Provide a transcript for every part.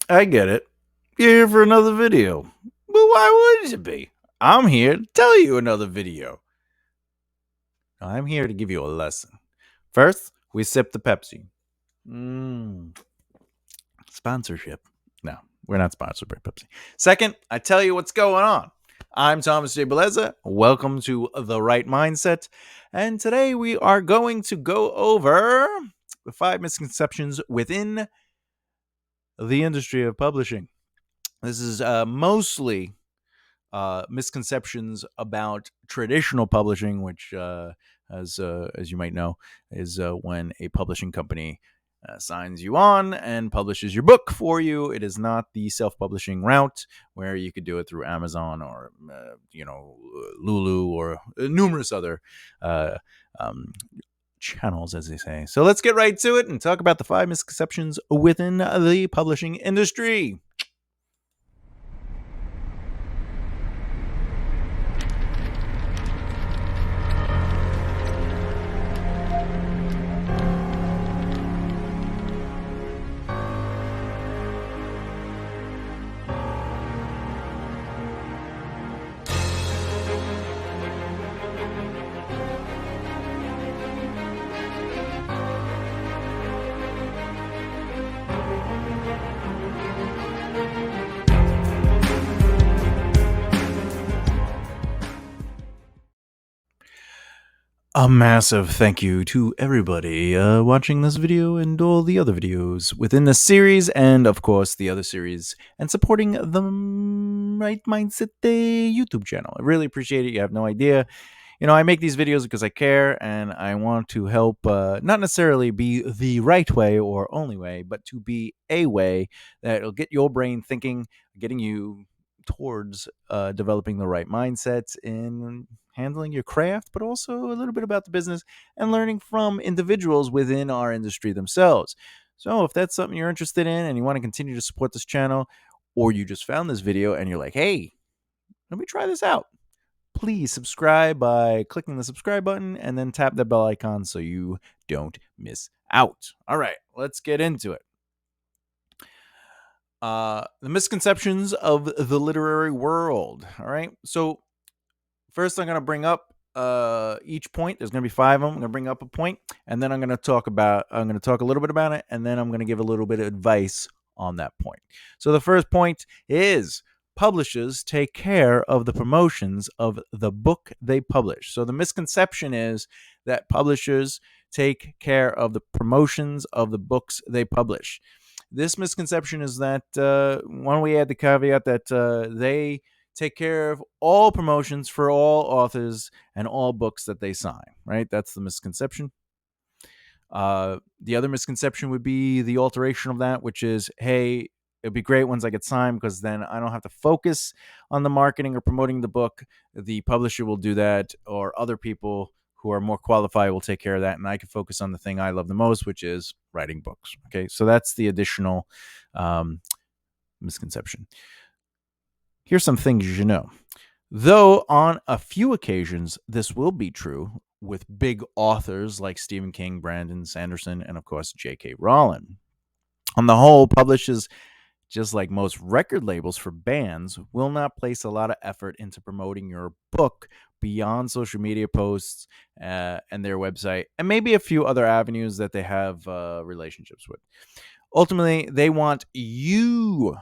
I get it. You're here for another video. But why would you be? I'm here to tell you another video. I'm here to give you a lesson. First, we sip the Pepsi. Mmm. Sponsorship. No, we're not sponsored by Pepsi. Second, I tell you what's going on. I'm Thomas J. Bellezza. Welcome to The Right Mindset. And today we are going to go over the 5 misconceptions within the industry of publishing. This is mostly misconceptions about traditional publishing, which, as you might know, is when a publishing company signs you on and publishes your book for you. It is not the self-publishing route where you could do it through Amazon or Lulu or numerous other uh, um, channels, as they say. So let's get right to it and talk about the 5 misconceptions within the publishing industry. A massive thank you to everybody watching this video and all the other videos within this series, and of course the other series, and supporting the Right Mindset Day YouTube channel. I really appreciate it. You have no idea. I make these videos because I care and I want to help not necessarily be the right way or only way, but to be a way that'll get your brain thinking, getting you towards developing the right mindset in handling your craft, but also a little bit about the business and learning from individuals within our industry themselves. So if that's something you're interested in and you want to continue to support this channel, or you just found this video and you're like, hey, let me try this out, please subscribe by clicking the subscribe button and then tap the bell icon so you don't miss out. All right, let's get into it. The misconceptions of the literary world. All right, so first I'm going to bring up each point. There's going to be 5 of them. I'm going to bring up a point, and then I'm going to talk a little bit about it, and then I'm going to give a little bit of advice on that point. So the first point is publishers take care of the promotions of the book they publish. So the misconception is that publishers take care of the promotions of the books they publish. This misconception is that one, we add the caveat that they take care of all promotions for all authors and all books that they sign, right? That's the misconception. The other misconception would be the alteration of that, which is, hey, it'd be great once I get signed because then I don't have to focus on the marketing or promoting the book. The publisher will do that, or other people who are more qualified will take care of that, and I can focus on the thing I love the most, which is writing books. Okay, so that's the additional misconception. Here's some things you should know. Though on a few occasions this will be true with big authors like Stephen King, Brandon Sanderson, and of course J.K. Rowling. On the whole, publishers, just like most record labels for bands, will not place a lot of effort into promoting your book beyond social media posts and their website, and maybe a few other avenues that they have relationships with. Ultimately, they want you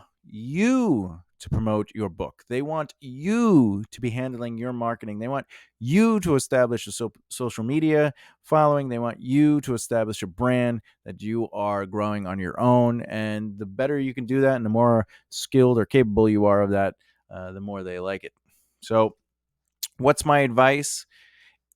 to promote your book. They want you to be handling your marketing. They want you to establish a social media following. They want you to establish a brand that you are growing on your own. And the better you can do that and the more skilled or capable you are of that, the more they like it. So, what's my advice?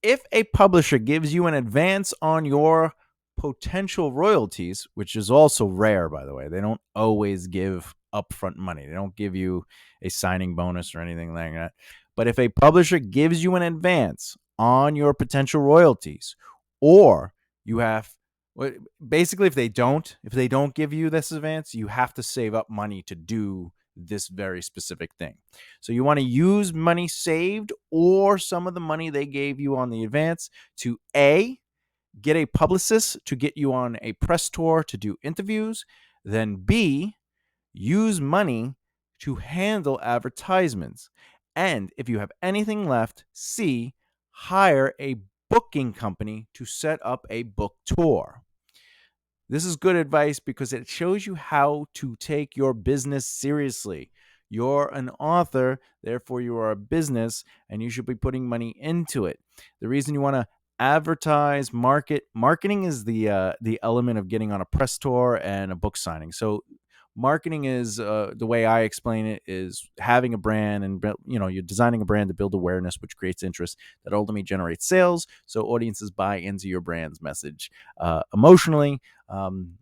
If a publisher gives you an advance on your potential royalties, which is also rare, by the way, they don't always give upfront money. They don't give you a signing bonus or anything like that. But if a publisher gives you an advance on your potential royalties, or you have basically if they don't give you this advance, you have to save up money to do this very specific thing. So you want to use money saved or some of the money they gave you on the advance to A, get a publicist to get you on a press tour to do interviews, then B, use money to handle advertisements. And if you have anything left, C, hire a booking company to set up a book tour. This is good advice because it shows you how to take your business seriously. You're an author, therefore you are a business, and you should be putting money into it. The reason you want to advertise, marketing is the element of getting on a press tour and a book signing. So marketing is the way I explain it is having a brand, and you're designing a brand to build awareness, which creates interest that ultimately generates sales. So audiences buy into your brand's message emotionally. um,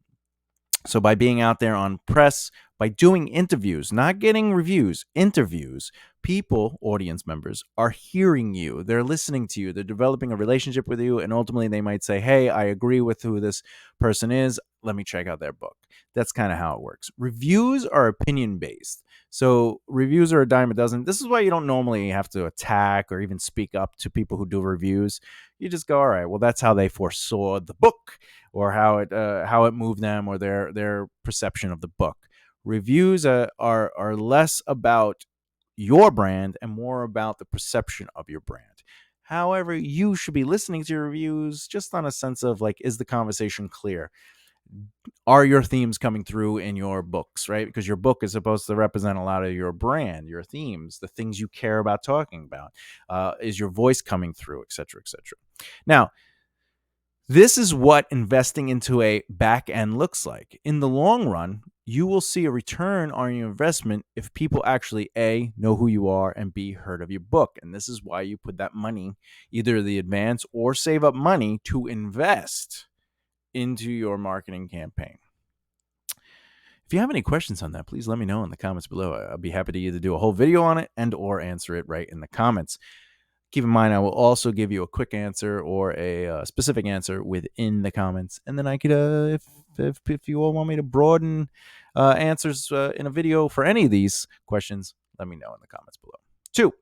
so by being out there on press, by doing interviews, not getting reviews, interviews, people, audience members, are hearing you. They're listening to you. They're developing a relationship with you. And ultimately, they might say, hey, I agree with who this person is. Let me check out their book. That's kind of how it works. Reviews are opinion based. So reviews are a dime a dozen. This is why you don't normally have to attack or even speak up to people who do reviews. You just go, all right, well, that's how they foresaw the book, or how it moved them, or their perception of the book. Reviews are less about your brand and more about the perception of your brand. However, you should be listening to your reviews just on a sense of like, is the conversation clear? Are your themes coming through in your books, right? Because your book is supposed to represent a lot of your brand, your themes, the things you care about talking about. Is your voice coming through, et cetera, et cetera. Now, this is what investing into a back end looks like. In the long run, you will see a return on your investment if people actually A, know who you are, and B, heard of your book. And this is why you put that money, either the advance or save up money to invest into your marketing campaign. If you have any questions on that, please let me know in the comments below. I'll be happy to either do a whole video on it and or answer it right in the comments. Keep in mind, I will also give you a quick answer or a specific answer within the comments. And then I could, if you all want me to broaden answers in a video for any of these questions, let me know in the comments below. 2,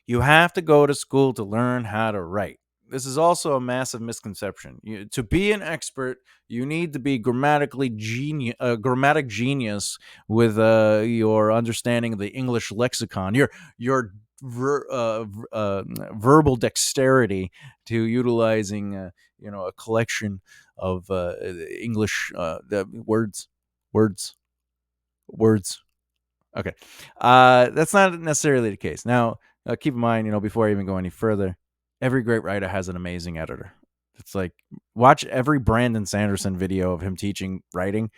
you have to go to school to learn how to write. This is also a massive misconception. To be an expert, you need to be grammatic genius with your understanding of the English lexicon, your verbal dexterity to utilizing a collection of English words. Okay. That's not necessarily the case. Now, keep in mind, before I even go any further, every great writer has an amazing editor. It's like, watch every Brandon Sanderson video of him teaching writing.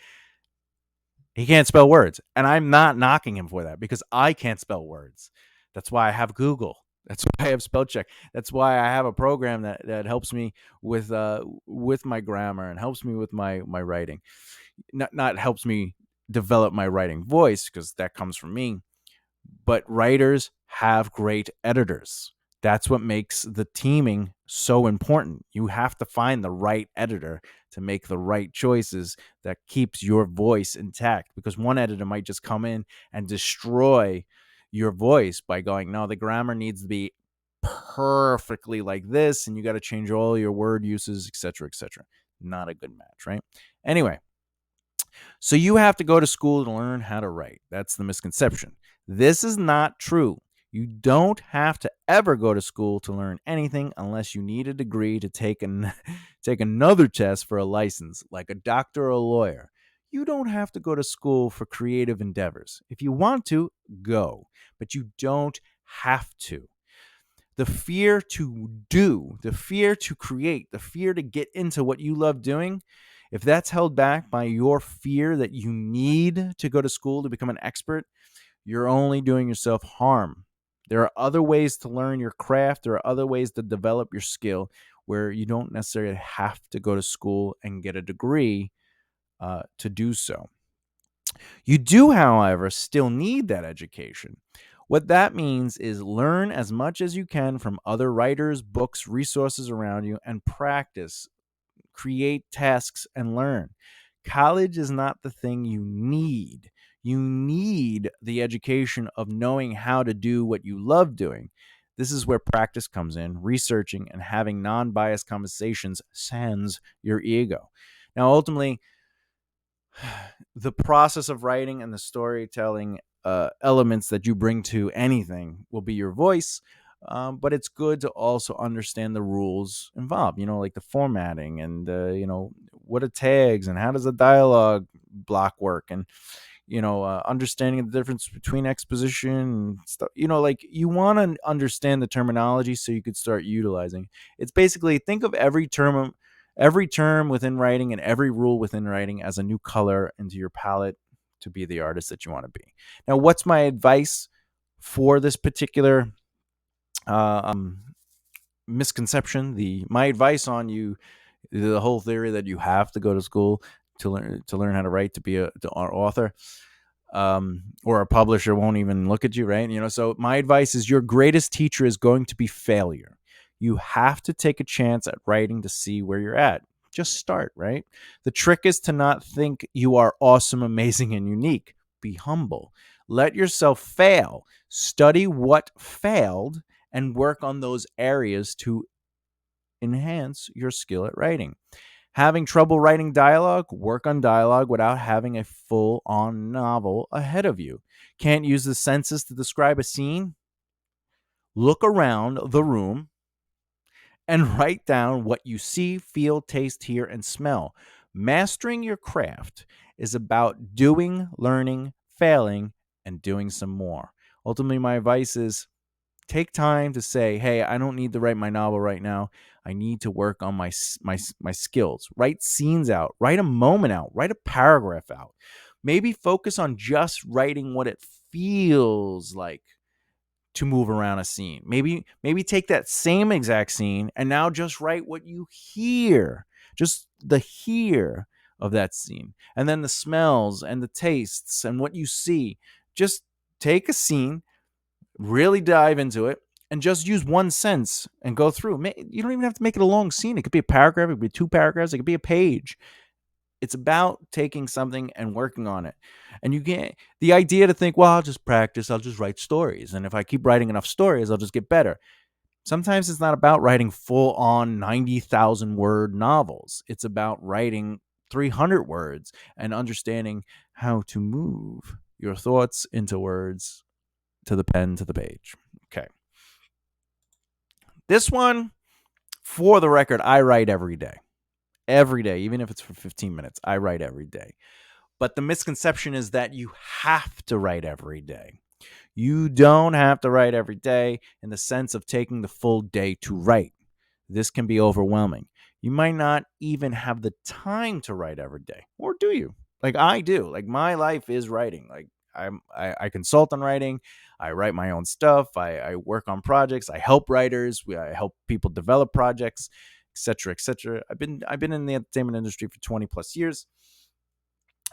He can't spell words. And I'm not knocking him for that, because I can't spell words. That's why I have Google. That's why I have spell check. That's why I have a program that helps me with my grammar and helps me with my writing. Not helps me develop my writing voice, because that comes from me, but writers have great editors. That's what makes the teaming so important. You have to find the right editor to make the right choices that keeps your voice intact, because one editor might just come in and destroy your voice by going, no, the grammar needs to be perfectly like this, and you got to change all your word uses, etc., etc. Not a good match, right? Anyway, so you have to go to school to learn how to write. That's the misconception. This is not true. You don't have to ever go to school to learn anything unless you need a degree to take another test for a license, like a doctor or a lawyer. You don't have to go to school for creative endeavors. If you want to, go, but you don't have to. The fear to do, the fear to create, the fear to get into what you love doing, if that's held back by your fear that you need to go to school to become an expert, you're only doing yourself harm. There are other ways to learn your craft. There are other ways to develop your skill where you don't necessarily have to go to school and get a degree to do so. You do, however, still need that education. What that means is learn as much as you can from other writers, books, resources around you, and practice. Create tasks and learn. College is not the thing you need. You need the education of knowing how to do what you love doing. This is where practice comes in, researching and having non-biased conversations sans your ego. Now, ultimately, the process of writing and the storytelling elements that you bring to anything will be your voice. But it's good to also understand the rules involved, like the formatting and, what are tags and how does the dialogue block work, and, understanding the difference between exposition and stuff. Like, you want to understand the terminology so you could start utilizing. It's basically, think of every term within writing and every rule within writing as a new color into your palette to be the artist that you want to be. Now, what's my advice for this particular uh, um, misconception? My advice on you, the whole theory that you have to go to school to learn how to write, to be an author, or a publisher won't even look at you, right? So my advice is, your greatest teacher is going to be failure. You have to take a chance at writing to see where you're at. Just start, right? The trick is to not think you are awesome, amazing, and unique. Be humble. Let yourself fail. Study what failed and work on those areas to enhance your skill at writing. Having trouble writing dialogue? Work on dialogue without having a full on novel ahead of you. Can't use the senses to describe a scene? Look around the room and write down what you see, feel, taste, hear, and smell. Mastering your craft is about doing, learning, failing, and doing some more. Ultimately, my advice is, take time to say, hey, I don't need to write my novel right now. I need to work on my skills. Write scenes out, write a moment out, write a paragraph out. Maybe focus on just writing what it feels like to move around a scene. Maybe take that same exact scene and now just write what you hear. Just the hear of that scene. And then the smells and the tastes and what you see. Just take a scene, really dive into it, and just use one sense and go through. You don't even have to make it a long scene. It could be a paragraph, it could be 2 paragraphs, it could be a page. It's about taking something and working on it. And you get the idea to think, well, I'll just practice, I'll just write stories. And if I keep writing enough stories, I'll just get better. Sometimes it's not about writing full on 90,000 word novels. It's about writing 300 words and understanding how to move your thoughts into words, to the pen, to the page. Okay. This one, for the record, I write every day. Every day, even if it's for 15 minutes, I write every day. But the misconception is that you have to write every day. You don't have to write every day in the sense of taking the full day to write. This can be overwhelming. You might not even have the time to write every day. Or do you? Like I do. Like, my life is writing. Like, I consult on writing. I write my own stuff. I work on projects. I help writers. I help people develop projects, etc., etc. I've been in the entertainment industry for 20 plus years.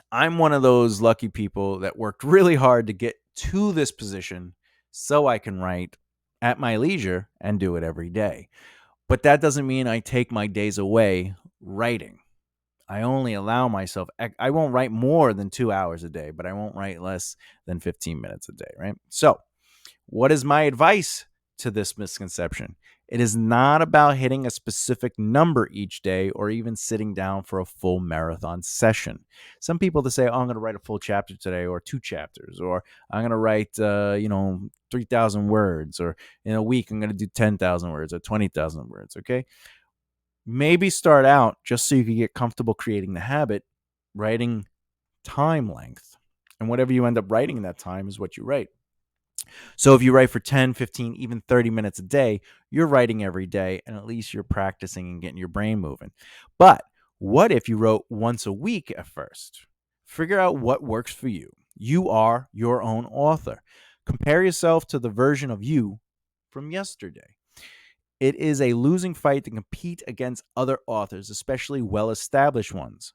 I'm one of those lucky people that worked really hard to get to this position so I can write at my leisure and do it every day. But that doesn't mean I take my days away writing. I only allow myself, I won't write more than 2 hours a day, but I won't write less than 15 minutes a day, right? So, what is my advice to this misconception? It is not about hitting a specific number each day or even sitting down for a full marathon session. Some people that say, oh, I'm going to write a full chapter today, or 2 chapters, or I'm going to write, 3,000 words, or in a week, I'm going to do 10,000 words or 20,000 words. Okay. Maybe start out just so you can get comfortable creating the habit, writing time length. And whatever you end up writing in that time is what you write. So if you write for 10, 15, even 30 minutes a day, you're writing every day, and at least you're practicing and getting your brain moving. But what if you wrote once a week at first? Figure out what works for you. You are your own author. Compare yourself to the version of you from yesterday. It is a losing fight to compete against other authors, especially well-established ones.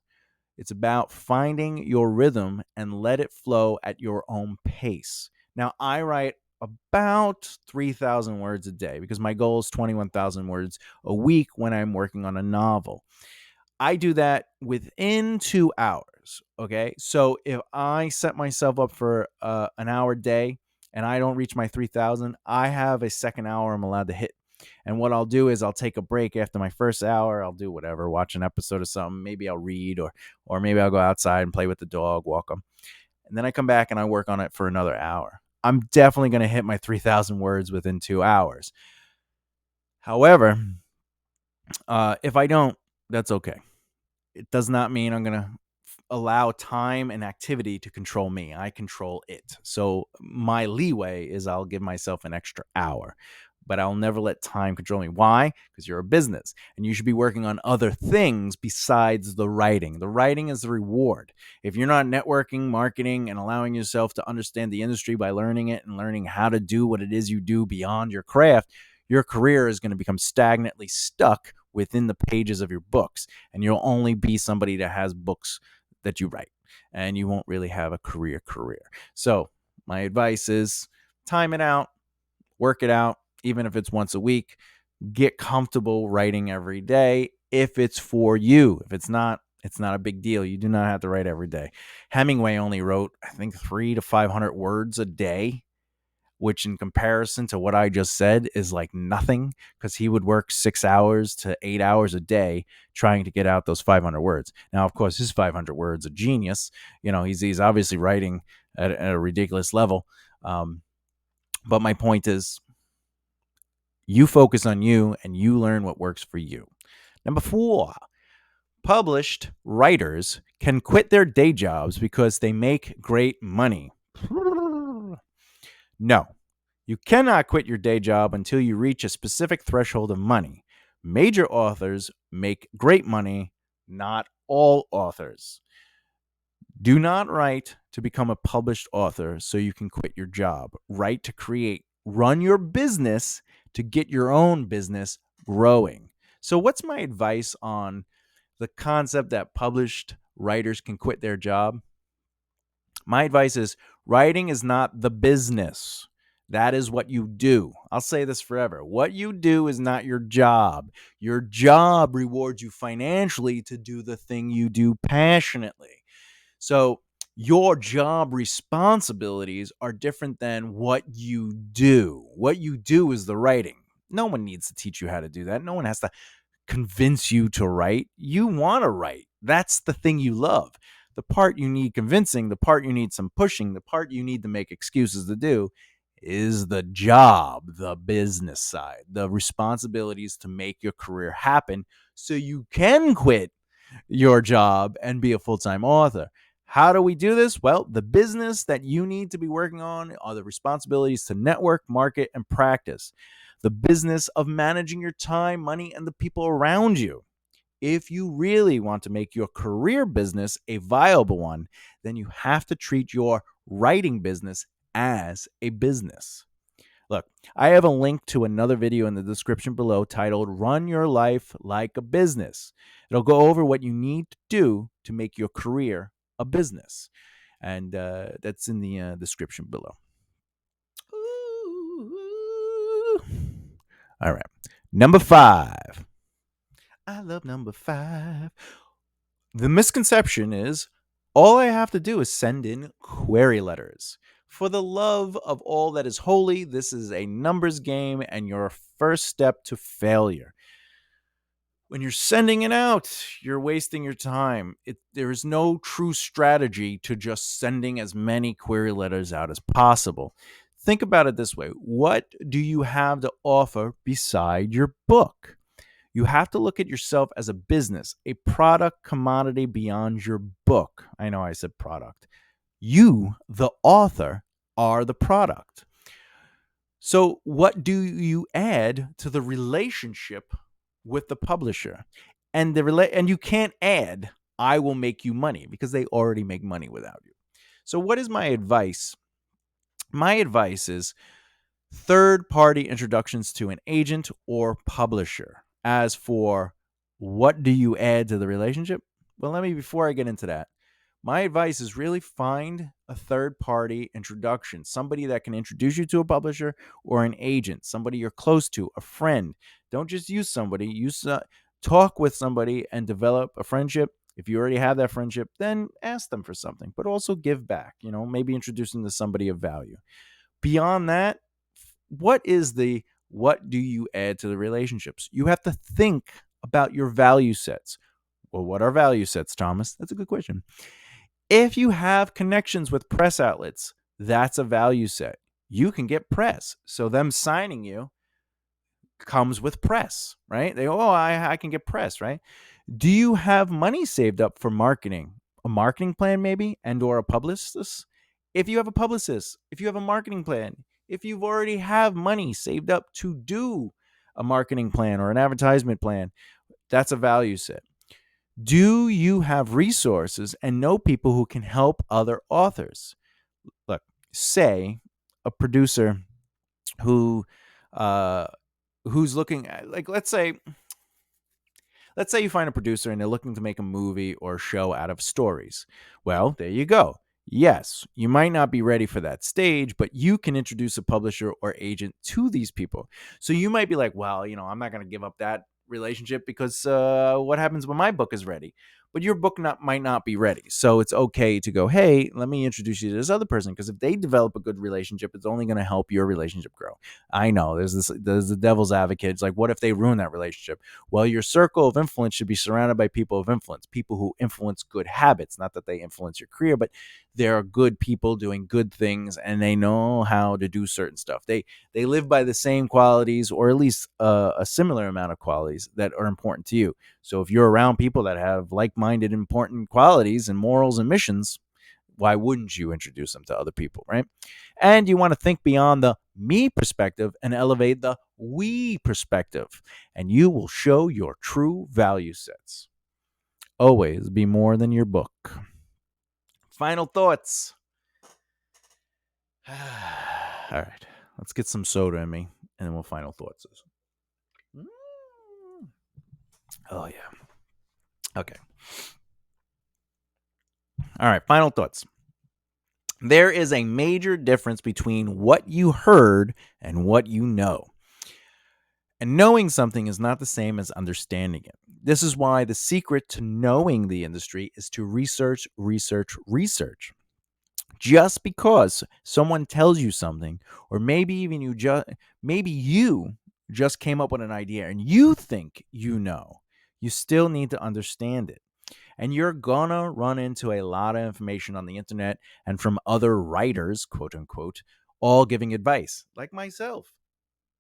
It's about finding your rhythm and let it flow at your own pace. Now, I write about 3,000 words a day because my goal is 21,000 words a week when I'm working on a novel. I do that within 2 hours. Okay. So if I set myself up for an hour a day and I don't reach my 3,000, I have a second hour I'm allowed to hit. And what I'll do is I'll take a break after my first hour. I'll do whatever, watch an episode of something. Maybe I'll read, or maybe I'll go outside and play with the dog, walk them. And then I come back and I work on it for another hour. I'm definitely going to hit my 3,000 words within 2 hours. However, if I don't, that's okay. It does not mean I'm going to allow time and activity to control me. I control it. So my leeway is I'll give myself an extra hour, but I'll never let time control me. Why? Because you're a business and you should be working on other things besides the writing. The writing is the reward. If you're not networking, marketing, and allowing yourself to understand the industry by learning it and learning how to do what it is you do beyond your craft, your career is going to become stagnantly stuck within the pages of your books. And you'll only be somebody that has books that you write, and you won't really have a career. So my advice is time it out, work it out, even if it's once a week. Get comfortable writing every day if it's for you. If it's not a big deal. You do not have to write every day. Hemingway only wrote, I think, 300 to 500 words a day, which in comparison to what I just said is like nothing, because he would work 6 hours to 8 hours a day trying to get out those 500 words. Now, of course, his 500 words are genius. He's obviously writing at a ridiculous level. But my point is, you focus on you and you learn what works for you. Number 4, published writers can quit their day jobs because they make great money. No, you cannot quit your day job until you reach a specific threshold of money. Major authors make great money, not all authors. Do not write to become a published author so you can quit your job. Write to create. Run your business to get your own business growing. So, what's my advice on the concept that published writers can quit their job? My advice is writing is not the business. That is what you do. I'll say this forever. What you do is not your job. Your job rewards you financially to do the thing you do passionately. So your job responsibilities are different than what you do. What you do is the writing. No one needs to teach you how to do that. No one has to convince you to write. You want to write. That's the thing you love. The part you need convincing, the part you need some pushing, the part you need to make excuses to do is the job, the business side, the responsibilities to make your career happen so you can quit your job and be a full-time author. How do we do this? Well, the business that you need to be working on are the responsibilities to network, market, and practice. The business of managing your time, money, and the people around you. If you really want to make your career business a viable one, then you have to treat your writing business as a business. Look, I have a link to another video in the description below titled Run Your Life Like a Business. It'll go over what you need to do to make your career a business. And that's in the description below. Ooh. All right. Number 5. I love number 5. The misconception is all I have to do is send in query letters. For the love of all that is holy, this is a numbers game and your first step to failure. When you're sending it out, you're wasting your time. There is no true strategy to just sending as many query letters out as possible. Think about it this way. What do you have to offer beside your book? You have to look at yourself as a business, a product commodity beyond your book. I know I said product. You, the author, are the product. So what do you add to the relationship with the publisher? And and you can't add, I will make you money, because they already make money without you. So what is my advice? My advice is third-party introductions to an agent or publisher. As for what do you add to the relationship? Well, before I get into that, my advice is really find a third-party introduction, somebody that can introduce you to a publisher or an agent, somebody you're close to, a friend. Don't just use somebody. Talk with somebody and develop a friendship. If you already have that friendship, then ask them for something, but also give back, maybe introduce them to somebody of value. Beyond that, what is the What do you add to the relationships? You have to think about your value sets. Well, what are value sets, Thomas? That's a good question. If you have connections with press outlets, that's a value set. You can get press. So them signing you comes with press, right? They go, oh, I can get press, right? Do you have money saved up for marketing? A marketing plan maybe, and or a publicist? If you have a publicist, if you have a marketing plan, if you've already have money saved up to do a marketing plan or an advertisement plan, that's a value set. Do you have resources and know people who can help other authors? Look, say a producer who uh who's looking at, like, let's say you find a producer and they're looking to make a movie or show out of stories. Well, there you go. Yes, you might not be ready for that stage, but you can introduce a publisher or agent to these people. So you might be like, well, I'm not going to give up that relationship because what happens when my book is ready? But your book might not be ready. So it's okay to go, hey, let me introduce you to this other person, because if they develop a good relationship, it's only going to help your relationship grow. I know there's the devil's advocate. It's like, what if they ruin that relationship? Well, your circle of influence should be surrounded by people of influence, people who influence good habits. Not that they influence your career, but they're good people doing good things, and they know how to do certain stuff. They live by the same qualities, or at least a similar amount of qualities that are important to you. So if you're around people that have like-minded, important qualities and morals and missions, why wouldn't you introduce them to other people, right? And you want to think beyond the me perspective and elevate the we perspective, and you will show your true value sets. Always be more than your book. Final thoughts. All right, let's get some soda in me, and then we'll final thoughts. Oh, yeah. Okay. All right, final thoughts. There is a major difference between what you heard and what you know. And knowing something is not the same as understanding it. This is why the secret to knowing the industry is to research, research, research. Just because someone tells you something, or maybe even maybe you just came up with an idea and you think you still need to understand it. And you're gonna run into a lot of information on the internet and from other writers, quote unquote, all giving advice, like myself.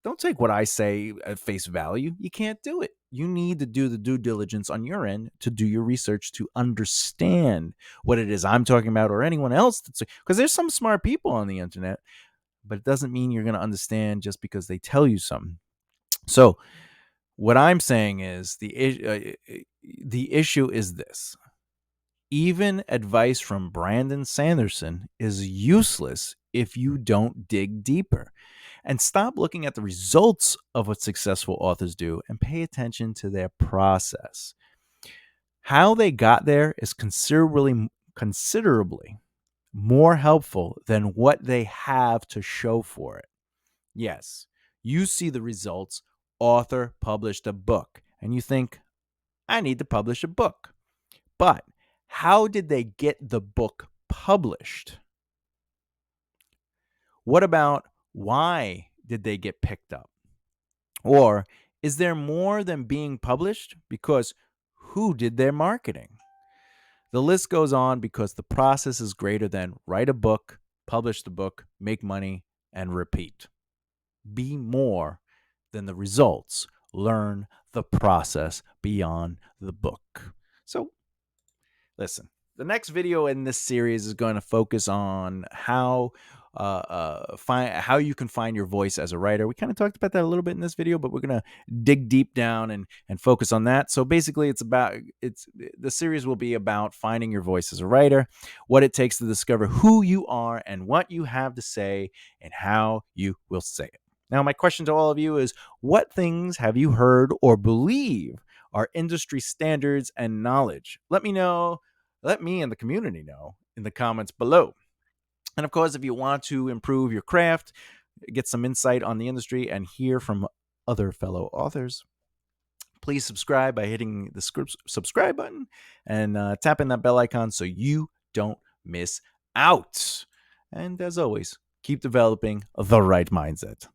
Don't take what I say at face value. You can't do it. You need to do the due diligence on your end to do your research to understand what it is I'm talking about, or anyone else. Because there's some smart people on the internet, but it doesn't mean you're going to understand just because they tell you something. So what I'm saying is the issue is this. Even advice from Brandon Sanderson is useless if you don't dig deeper. And stop looking at the results of what successful authors do and pay attention to their process. How they got there is considerably more helpful than what they have to show for it. Yes, you see the results. Author published a book, and you think, I need to publish a book. But how did they get the book published? What about why did they get picked up? Or is there more than being published? Because who did their marketing? The list goes on, because the process is greater than write a book, publish the book, make money, and repeat. Be more than the results. Learn the process beyond the book. So, listen, the next video in this series is going to focus on how you can find your voice as a writer. We kind of talked about that a little bit in this video, but we're going to dig deep down and focus on that. So basically, the series will be about finding your voice as a writer, what it takes to discover who you are and what you have to say and how you will say it. Now, my question to all of you is, what things have you heard or believe are industry standards and knowledge? Let me know. Let me and the community know in the comments below. And of course, if you want to improve your craft, get some insight on the industry, and hear from other fellow authors, please subscribe by hitting the subscribe button and tapping that bell icon so you don't miss out. And as always, keep developing the right mindset.